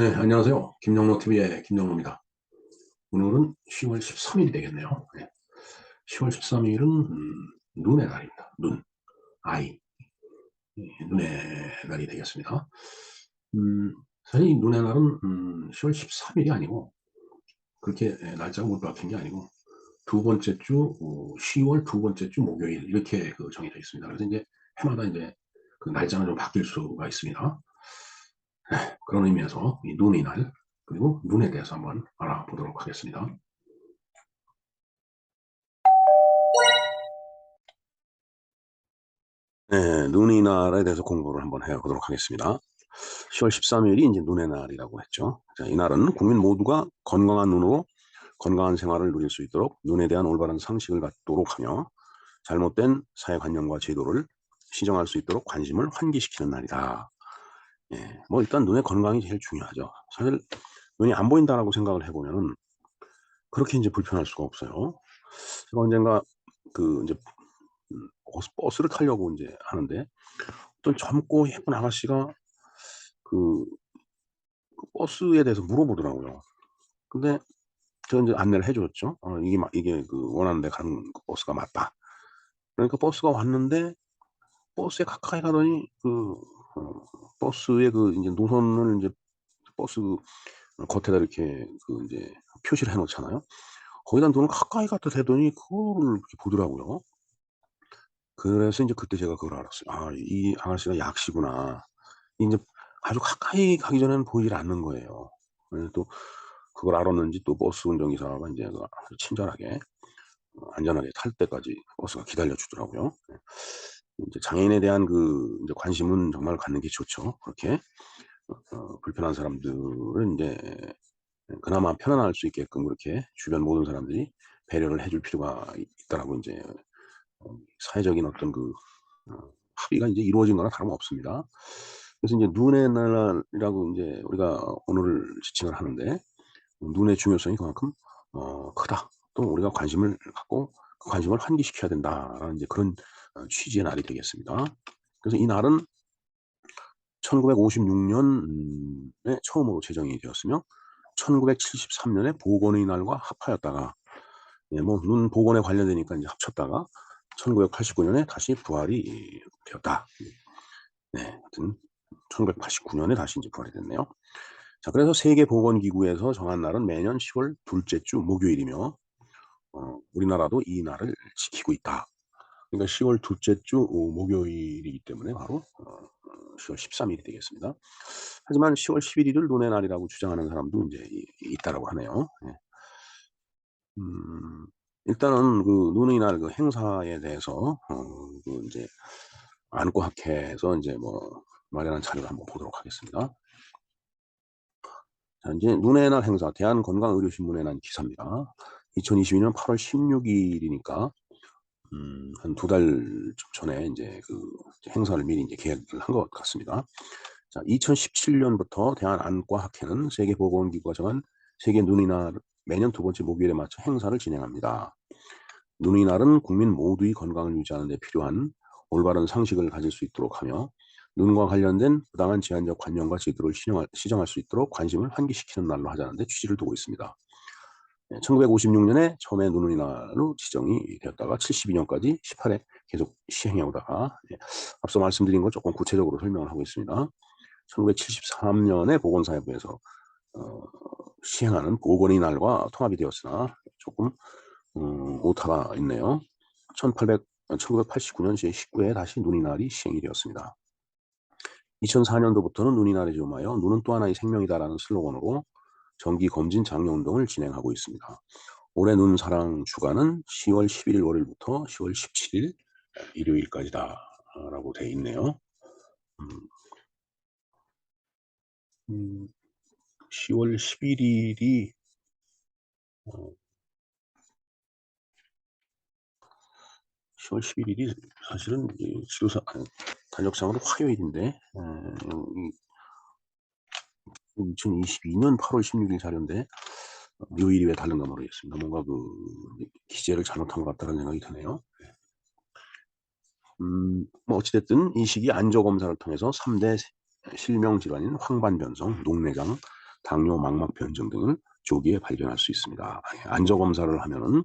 네, 안녕하세요. 김영로TV의 김영로입니다. 오늘은 10월 13일이 되겠네요. 네, 10월 13일은 눈의 날입니다. 눈, 아이, 눈의 날이 되겠습니다. 사실 이 눈의 날은 10월 13일이 아니고 그렇게 날짜가 못 박힌 게 아니고 두 번째 주 10월 두 번째 주 목요일 이렇게 정해져 있습니다. 그래서 이제 해마다 이제 그 날짜는 좀 바뀔 수가 있습니다. 네, 그런 의미에서 이 눈의 날 그리고 눈에 대해서 한번 알아보도록 하겠습니다. 네, 눈의 날에 대해서 공부를 한번 해보도록 하겠습니다. 10월 13일이 이제 눈의 날이라고 했죠. 자, 이날은 국민 모두가 건강한 눈으로 건강한 생활을 누릴 수 있도록 눈에 대한 올바른 상식을 갖도록 하며 잘못된 사회관념과 제도를 시정할 수 있도록 관심을 환기시키는 날이다. 예, 뭐 일단 눈의 건강이 제일 중요하죠. 사실 눈이 안 보인다라고 생각을 해보면은 그렇게 이제 불편할 수가 없어요. 제가 언젠가 이제 버스를 타려고 이제 하는데 어떤 젊고 예쁜 아가씨가 그 버스에 대해서 물어보더라고요. 근데 제가 인제 안내를 해 줬죠. 이게 원하는 데 가는 그 버스가 맞다. 그러니까 버스가 왔는데 버스에 가까이 가더니 버스의 인제 노선을 인제 버스 겉에다 이렇게 인제 표시를 해 놓잖아요. 거기다 눈을 가까이 갖다 대더니 그거를 이렇게 보더라고요. 그래서 인제 그때 제가 그걸 알았어요. '아 이 아가씨가 약시구나.' 인제 아주 가까이 가기 전에는 보이질 않는 거예요. 예 또 그걸 알았는지 또 버스 운전기사가 인제 아주 친절하게 안전하게 탈 때까지 버스가 기다려 주더라고요. 예. 인제 장애인에 대한 인제 관심은 정말 갖는 게 좋죠. 그렇게 불편한 사람들은 인제 그나마 편안할 수 있게끔 그렇게 주변 모든 사람들이 배려를 해줄 필요가 있다라고 인제 사회적인 어떤 합의가 인제 이루어진 거나 다름없습니다. 그래서 인제 눈의 날이라고 인제 우리가 오늘을 지칭을 하는데 눈의 중요성이 그만큼 크다. 또 우리가 관심을 갖고 그 관심을 환기시켜야 된다라는 이제 그런 취지의 날이 되겠습니다. 그래서 이 날은 1956 년에 처음으로 제정이 되었으며 1973 년에 보건의 날과 합하였다가 예 뭐 눈 보건에 관련되니까 인제 합쳤다가 1989 년에 다시 부활이 되었다. 네. 하여튼 1989 년에 다시 인제 부활이 됐네요. 자 그래서 세계보건기구에서 정한 날은 매년 10월 둘째 주 목요일이며 우리나라도 이 날을 지키고 있다. 그러니까 10월 둘째 주 목요일이기 때문에 바로 10월 13일이 되겠습니다. 하지만 10월 11일을 눈의 날이라고 주장하는 사람도 인제 있다라고 하네요. 예. 음 일단은 눈의 날 행사에 대해서 인제 안과학회에서 인제 뭐 마련한 자료를 한번 보도록 하겠습니다. 자 인제 눈의 날 행사 대한건강의료신문에 난 기사입니다. 2022년 8월 16 일이니까 한 두 달 좀 전에 인제 행사를 미리 인제 계획을 한 것 같습니다. 자 2017 년부터 대한안과학회는 세계보건기구가 정한 세계 눈의 날 매년 두 번째 목요일에 맞춰 행사를 진행합니다. 눈의 날은 국민 모두의 건강을 유지하는 데 필요한 올바른 상식을 가질 수 있도록 하며 눈과 관련된 부당한 제한적 관념과 제도를 시정할 수 있도록 관심을 환기시키는 날로 하자는 데 취지를 두고 있습니다. 예 1956 년에 처음에 눈의 날로 지정이 되었다가 72 년까지 18회 계속 시행해 오다가 앞서 말씀드린 걸 조금 구체적으로 설명을 하고 있습니다. 1973 년에 보건사회부에서 어 시행하는 보건의 날과 통합이 되었으나 조금 오타가 있네요. 1989년 제19 회에 다시 눈의 날이 시행이 되었습니다. 2004 년도부터는 눈의 날에 즈음하여 "눈은 또 하나의 생명이다."라는 슬로건으로 정기 검진 장려 운동을 진행하고 있습니다. 올해 눈 사랑 주간은 10월 11일 월요일부터 10월 17일 일요일까지다 라고 돼 있네요. 음 음 10월 11일이 어 10월 11일이 사실은 이 지도사 아니 달력상으로 화요일인데 이 2022년 8월 16일 자료인데 요일이 왜 다른가 모르겠습니다. 뭔가 기재를 잘못한 것 같다는 생각이 드네요. 뭐 어찌 됐든 이 시기 안조 검사를 통해서 3대 실명 질환인 황반변성, 녹내장, 당뇨, 망막 변증 등을 조기에 발견할 수 있습니다. 예, 안저 검사를 하면은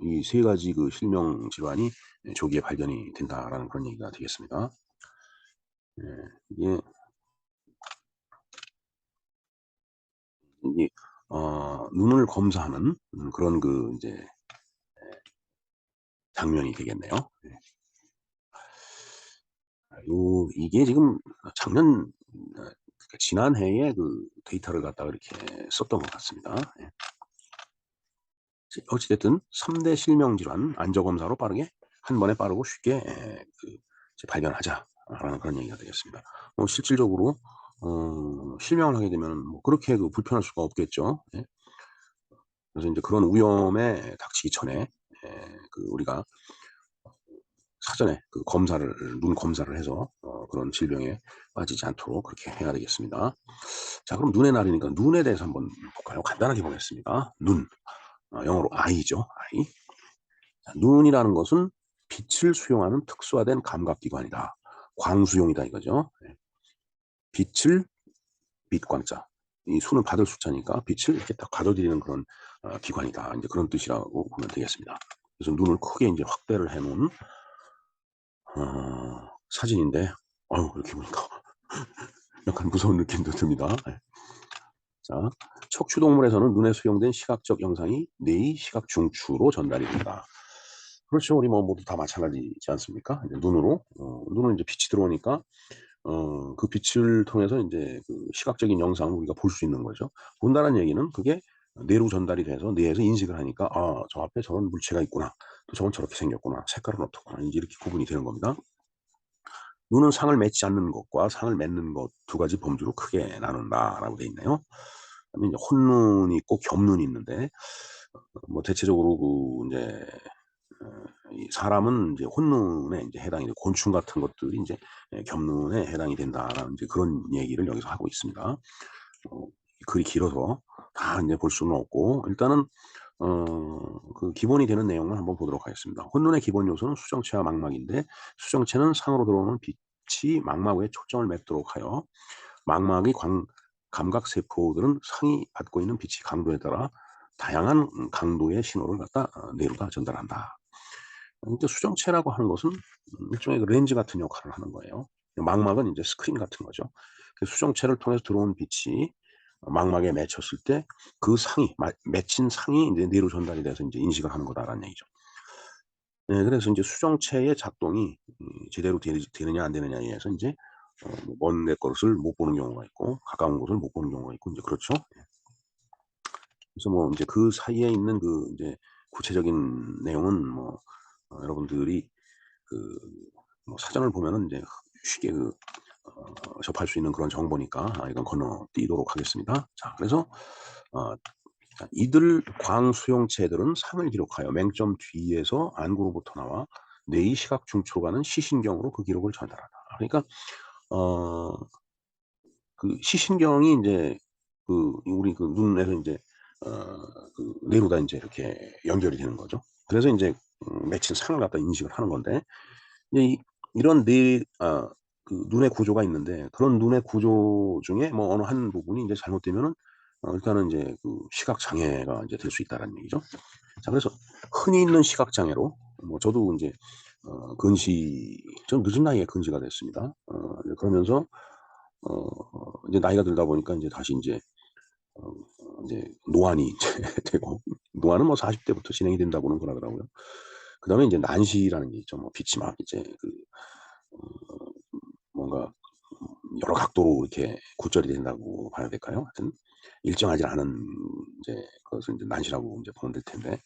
이 세 가지 그 실명 질환이 조기에 발견이 된다라는 그런 얘기가 되겠습니다. 예, 이게 이 눈을 검사하는 그런 그 인제 장면이 되겠네요. 예. 이게 지금 작년 그러니까 지난해에 그 데이터를 갖다가 이렇게 썼던 것 같습니다. 예. 어찌 됐든 3대 실명 질환 안저 검사로 빠르게 한 번에 빠르고 쉽게 그 이제 발견하자라는 그런 얘기가 되겠습니다. 실질적으로 실명을 하게 되면은 뭐 그렇게 그 불편할 수가 없겠죠. 예. 그래서 인제 그런 위험에 닥치기 전에 우리가 사전에 그 검사를 눈 검사를 해서 그런 질병에 빠지지 않도록 그렇게 해야 되겠습니다. 자, 그럼 눈의 날이니까 눈에 대해서 한번 볼까요? 간단하게 보겠습니다. 눈. 영어로 eye죠. eye. 자, 눈이라는 것은 빛을 수용하는 특수화된 감각기관이다. 광수용이다 이거죠. 예. 빛을 빛광자. 이 수는 받을 숫자니까 빛을 이렇게 딱 가둬들이는 그런 기관이다. 인제 그런 뜻이라고 보면 되겠습니다. 그래서 눈을 크게 인제 확대를 해 놓은 사진인데 이렇게 보니까 약간 무서운 느낌도 듭니다. 예. 자, 척추동물에서는 눈에 수용된 시각적 영상이 뇌의 시각 중추로 전달이 된다. 그렇죠. 우리 뭐 모두 다 마찬가지지 않습니까? 이제 눈으로 눈은 인제 빛이 들어오니까 그 빛을 통해서 인제 그 시각적인 영상을 우리가 볼 수 있는 거죠. 본다는 얘기는 그게 뇌로 전달이 돼서 뇌에서 인식을 하니까 '아, 저 앞에 저런 물체가 있구나. 또 저건 저렇게 생겼구나. 색깔은 어떻구나.' 인제 이렇게 구분이 되는 겁니다. 눈은 상을 맺지 않는 것과 상을 맺는 것 두 가지 범주로 크게 나눈다라고 돼 있네요. 그다음에 이제 혼눈이 있고 겹눈이 있는데 뭐 대체적으로 그 인제 이 사람은 인제 혼눈에 인제 해당이 되고 곤충 같은 것들이 인제 겹눈에 해당이 된다라는 이제 그런 얘기를 여기서 하고 있습니다. 글이 길어서 다 인제 볼 수는 없고 일단은 그 기본이 되는 내용만 한번 보도록 하겠습니다. 혼눈의 기본 요소는 수정체와 망막인데 수정체는 상으로 들어오는 빛이 망막 위에 초점을 맺도록 하여 망막의 감각 세포들은 상이 받고 있는 빛의 강도에 따라 다양한 강도의 신호를 갖다 뇌로 다 전달한다. 그러니까 수정체라고 하는 것은 일종의 그 렌즈 같은 역할을 하는 거예요. 망막은 인제 스크린 같은 거죠. 그 수정체를 통해서 들어온 빛이 망막에 맺혔을 때 그 상이 맺힌 상이 인제 뇌로 전달이 돼서 인제 인식을 하는 거다라는 얘기죠. 네, 그래서 인제 수정체의 작동이 제대로 되느냐 안 되느냐에 의해서 인제 뭐 먼 데 것을 못 보는 경우가 있고 가까운 곳을 못 보는 경우가 있고 인제 그렇죠. 그래서 뭐 인제 그 사이에 있는 그 인제 구체적인 내용은 뭐 여러분들이 그 뭐 사전을 보면은 인제 쉽게 접할 수 있는 그런 정보니까 이건 건너뛰도록 하겠습니다. 자, 그래서 어 자, 이들 광수용체들은 상을 기록하여 맹점 뒤에서 안구로부터 나와 뇌의 시각 중추로 가는 시신경으로 그 기록을 전달한다. 그러니까 어 그 시신경이 인제 우리 그 눈에서 인제 뇌로 다 인제 이렇게 연결이 되는 거죠. 그래서 인제 맺힌 상을 갖다 인식을 하는 건데 이제 이런 그 눈의 구조가 있는데 그런 눈의 구조 중에 뭐 어느 한 부분이 인제 잘못되면은 일단은 인제 그 시각 장애가 인제 될 수 있다라는 얘기죠. 자, 그래서 흔히 있는 시각 장애로 뭐 저도 인제 좀 늦은 나이에 근시가 됐습니다. 이제 그러면서 인제 나이가 들다 보니까 인제 다시 인제 어 인제 노안이 인제 되고 노안은 뭐 40 대부터 진행이 된다고는 그러더라고요. 그다음에 인제 난시라는 게 있죠. 뭐 빛이 막 이제 어 뭔가 여러 각도로 이렇게 굴절이 된다고 봐야 될까요? 하여튼 일정하지 않은 인제 그것을 인제 난시라고 인제 보면 될 텐데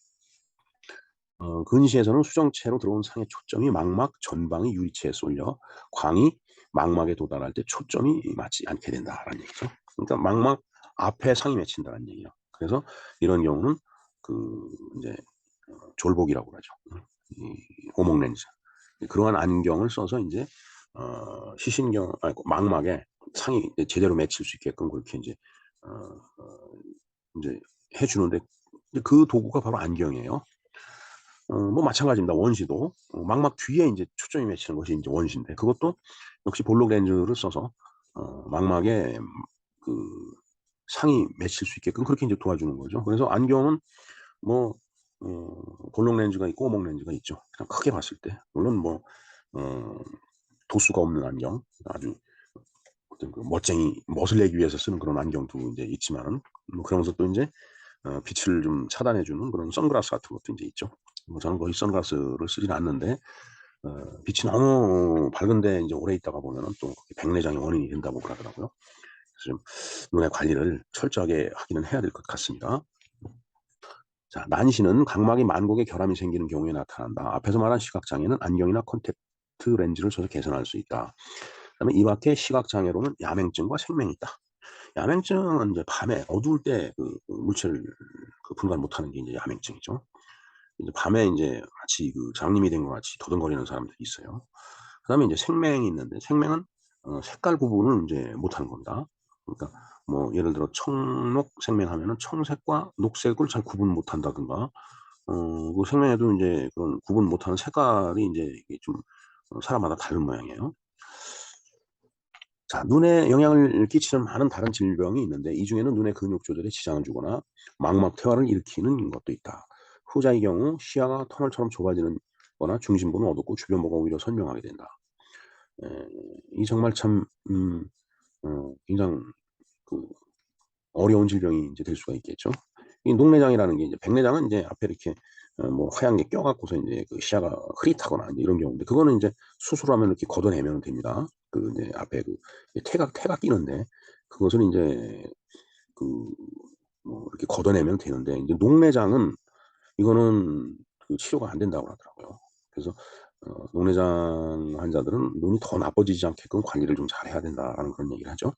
근시에서는 수정체로 들어온 상의 초점이 망막 전방의 유리체에 쏠려 광이 망막에 도달할 때 초점이 맞지 않게 된다라는 얘기죠. 그러니까 망막 앞에 상이 맺힌다는 얘기예요. 그래서 이런 경우는 인제 졸복이라고 그러죠. 이 오목 렌즈. 그러한 안경을 써서 인제 시신경 망막에 상이 이제 제대로 맺힐 수 있게끔 그렇게 인제 어 어 인제 해 주는데 이제 그 도구가 바로 안경이에요. 뭐 마찬가지입니다. 원시도 망막 뒤에 인제 초점이 맺히는 것이 인제 원시인데 그것도 역시 볼록 렌즈를 써서 망막에 그 상이 맺힐 수 있게끔 그렇게 인제 도와주는 거죠. 그래서 안경은 뭐 볼록 렌즈가 있고 오목 렌즈가 있죠. 그냥 크게 봤을 때. 물론 뭐 어 도수가 없는 안경, 아주 어떤 그 멋쟁이 멋을 내기 위해서 쓰는 그런 안경도 인제 있지만은, 뭐 그러면서 또 인제 빛을 좀 차단해 주는 그런 선글라스 같은 것도 인제 있죠. 뭐 저는 거의 선글라스를 쓰지는 않는데 빛이 너무 밝은데 인제 오래 있다가 보면은 또 그게 백내장의 원인이 된다고 그러더라고요. 그래서 좀 눈의 관리를 철저하게 하기는 해야 될 것 같습니다. 자, 난시는 각막이 만곡에 결함이 생기는 경우에 나타난다. 앞에서 말한 시각장애는 안경이나 콘택트 렌즈를 써서 개선할 수 있다. 그다음에 이 밖에 시각장애로는 야맹증과 생맹이 있다. 야맹증은 이제 밤에 어두울 때 물체를 분간 못하는 게 이제 야맹증이죠. 이제 밤에 이제 마치 장님이 된 것 같이 더듬거리는 사람들이 있어요. 그다음에 이제 생맹이 있는데, 생맹은 색깔 구분을 인제 못하는 겁니다. 그러니까 뭐 예를 들어 청록 생맹하면은 청색과 녹색을 잘 구분 못한다든가, 그 생명에도 인제 그런 구분 못하는 색깔이 인제 이게 좀 사람마다 다른 모양이에요. 자, 눈에 영향을 끼치는 많은 다른 질병이 있는데 이 중에는 눈의 근육 조절에 지장을 주거나 망막 퇴화를 일으키는 것도 있다. 후자의 경우 시야가 터널처럼 좁아지는 거나 중심부는 어둡고 주변부가 오히려 선명하게 된다. 예. 이 정말 참 굉장히 그 어려운 질병이 인제 될 수가 있겠죠. 이 녹내장이라는 게, 이제 백내장은 인제 앞에 이렇게 뭐 하얀 게 껴 갖고서 인제 시야가 흐릿하거나 인제 이런 경우인데, 그거는 인제 수술하면 이렇게 걷어내면 됩니다. 인제 앞에 태가 끼는데, 그것을 인제 그 뭐 이렇게 걷어내면 되는데, 인제 녹내장은 이거는 치료가 안 된다고 하더라고요. 그래서 "녹내장 환자들은 눈이 더 나빠지지 않게끔 관리를 좀 잘해야 된다."라는 그런 얘기를 하죠.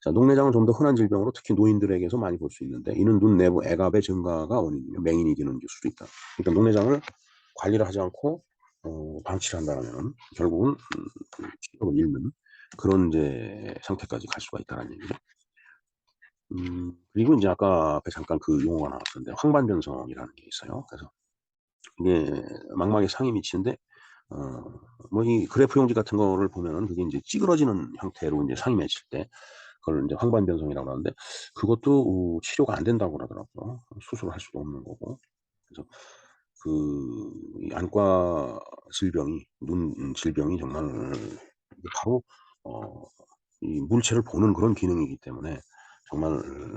자, 녹내장은 좀 더 흔한 질병으로 특히 노인들에게서 많이 볼 수 있는데, 이는 눈 내부 액압의 증가가 원인이며 맹인이 되는 수도 있다. 그러니까 녹내장을 관리를 하지 않고 방치를 한다라면은 결국은 치료를 잃는 그런 인제 상태까지 갈 수가 있다라는 얘기죠. 그리고 인제 아까 앞에 잠깐 그 용어가 나왔었는데, 황반변성이라는 게 있어요. 그래서 이게 망막에 상이 미치는데, 어 뭐 이 그래프 용지 같은 거를 보면은 그게 인제 찌그러지는 형태로 인제 상이 맺힐 때 그걸 인제 황반변성이라고 하는데, 그것도 치료가 안 된다고 그러더라고요. 수술을 할 수도 없는 거고. 그래서 이 안과 질병이, 눈 질병이 정말 이게 바로 어 이 물체를 보는 그런 기능이기 때문에 정말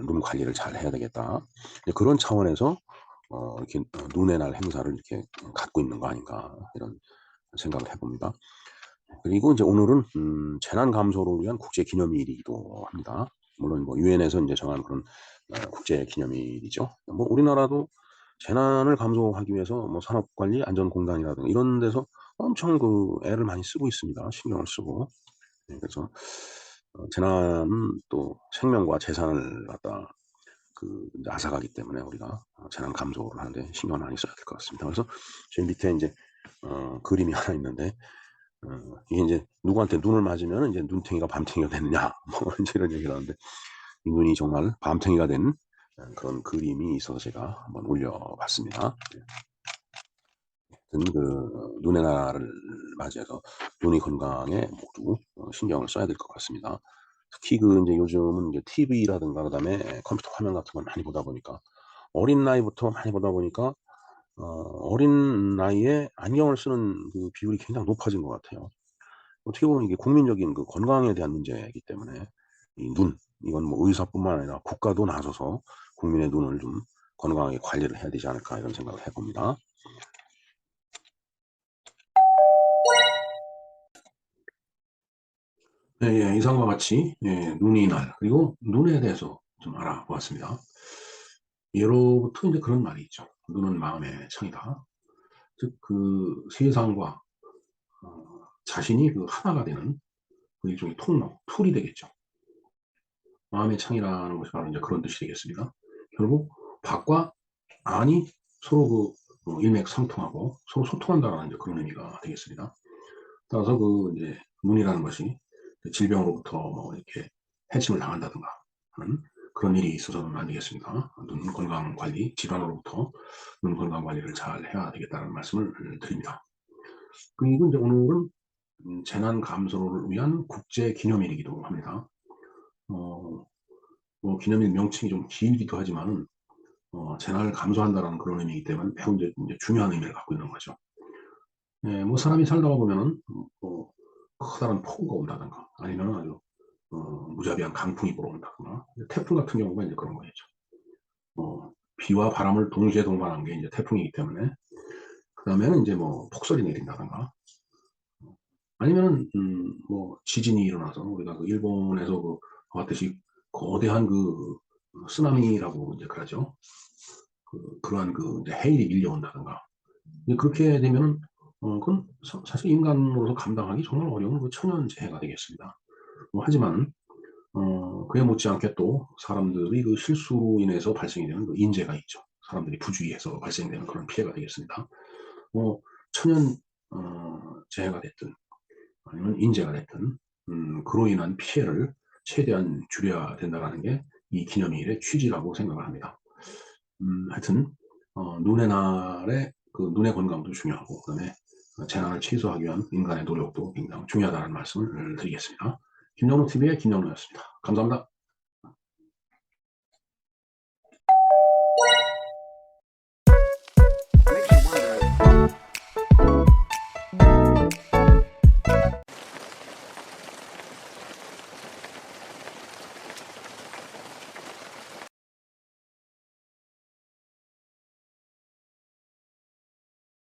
'눈 관리를 잘 해야 되겠다.' 이제 그런 차원에서 이렇게 '눈의 날' 행사를 이렇게 갖고 있는 거 아닌가, 이런 생각을 해 봅니다. 그리고 인제 오늘은 재난 감소를 위한 국제 기념일이기도 합니다. 물론 뭐 유엔에서 인제 정한 그런 국제 기념일이죠. 뭐 우리나라도 재난을 감소하기 위해서 뭐 산업관리안전공단이라든가 이런 데서 엄청 애를 많이 쓰고 있습니다. 신경을 쓰고. 네, 그래서 재난은 또 생명과 재산을 갖다 인제 앗아가기 때문에 우리가 재난 감소를 하는데 신경을 많이 써야 될 것 같습니다. 그래서 저희 밑에 인제 그림이 하나 있는데, 이게 인제 누구한테 눈을 맞으면은 인제 눈탱이가 밤탱이가 되느냐 뭐 인제 이런 얘기를 하는데, 이 눈이 정말 밤탱이가 된 그런 그림이 있어서 제가 한번 올려 봤습니다. 네. 하여튼 눈의 날을 맞이해서 눈의 건강에 모두 신경을 써야 될 것 같습니다. 특히 인제 요즘은 인제 TV라든가 그다음에 컴퓨터 화면 같은 걸 많이 보다 보니까, 어린 나이부터 많이 보다 보니까 어린 나이에 안경을 쓰는 비율이 굉장히 높아진 것 같아요. 어떻게 보면 이게 국민적인 건강에 대한 문제이기 때문에 이 눈, 이건 뭐 의사뿐만 아니라 국가도 나서서 국민의 눈을 좀 건강하게 관리를 해야 되지 않을까, 이런 생각을 해 봅니다. 예예. 이상과 같이 눈이 날, 그리고 눈에 대해서 좀 알아보았습니다. 예로부터 인제 그런 말이 있죠. "눈은 마음의 창이다." 즉 세상과 자신이 하나가 되는 일종의 통로, 툴이 되겠죠. 마음의 창이라는 것이 바로 인제 그런 뜻이 되겠습니다. 결국 밖과 안이 서로 일맥상통하고 서로 소통한다라는 이제 그런 의미가 되겠습니다. 따라서 인제 눈이라는 것이 질병으로부터 뭐 이렇게 해침을 당한다든가 하는 그런 일이 있어서는 안 되겠습니다. 눈 건강 관리, 질환으로부터 눈 건강 관리를 잘 해야 되겠다는 말씀을 드립니다. 그리고 인제 오늘은 재난 감소를 위한 국제 기념일이기도 합니다. 어 뭐 기념일 명칭이 좀 길기도 하지만은 재난을 감수한다라는 그런 의미이기 때문에 매우 이제 중요한 의미를 갖고 있는 거죠. 예, 뭐 사람이 살다가 보면은 뭐 커다란 폭우가 온다든가 아니면 아주 무자비한 강풍이 불어온다거나 태풍 같은 경우가 이제 그런 거겠죠. 비와 바람을 동시에 동반한 게 이제 태풍이기 때문에 그다음에는 이제 뭐 폭설이 내린다든가 아니면은 뭐 지진이 일어나서 우리가 그 일본에서 그 봤듯이 거대한 그 쓰나미라고 이제 그러죠. 그러한 그 이제 해일이 밀려온다든가 이제 그렇게 되면은 그건 사실 인간으로서 감당하기 정말 어려운 그 천연재해가 되겠습니다. 뭐 하지만 그에 못지않게 또 사람들이 그 실수로 인해서 발생이 되는 그 인재가 있죠. 사람들이 부주의해서 발생되는 그런 피해가 되겠습니다. 뭐 천연 재해가 됐든 아니면 인재가 됐든 그로 인한 피해를 최대한 줄여야 된다라는 게 이 기념일의 취지라고 생각을 합니다. 하여튼 눈의 날에 그 눈의 건강도 중요하고 그다음에 재난을 최소화하기 위한 인간의 노력도 굉장히 중요하다는 말씀을 드리겠습니다. 김영로 TV의 김영로였습니다. 감사합니다.